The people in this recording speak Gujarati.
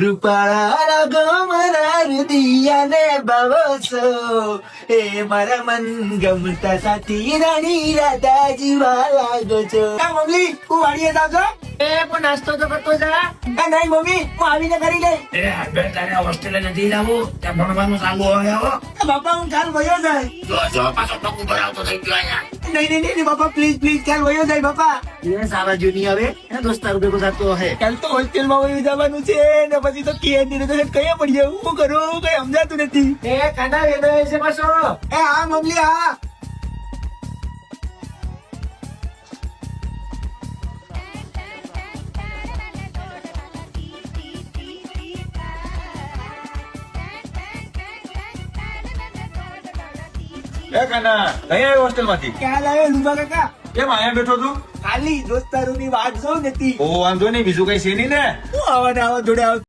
રૂપાળા ગમરા રુદિયાને બાવો છો એ મારા મન ગમતા સાથી રાણી રાધા જીવા લાગો છો. મમ્મી હું વાડીએ જાઉં છું. એ પણ નાસ્તો તો કરતો જા. નહીં મમ્મી હું આવીને કરી લઈ. તારે હોસ્ટેલે નથી જવું, ત્યાં ભણવાનું ચાલુ હોય હો. બાપા હું કાલ વયો જાય. જો પાછો પગ ઉપર આવતો થઈ ગયો અહીંયા. નહીં બાપા પ્લીઝ કાલ વયો જાય બાપા. એ સારા જૂની આવે એ દોસ્તાર ભેગો થતો હે. કાલ તો હોસ્ટેલમાં વયો જવાનું છે ને પછી તો કઈ પડી જાય. હું કરું કઈ સમજાતું નથી. એ કાંડા વેલો છે પાછો. એ હા મમ્મી હા. એ કાના કઈ આવ્યો હોસ્ટેલ માંથી? ક્યાં લાવ્યો લુબા કાકા? કેમ અહીંયા બેઠો તું? ખાલી દોસ્તારોની વાત જોઉં નથી. ઓ વાંધો નહીં, બીજું કઈ છે નહીં ને? હું આવા જોડે આવતો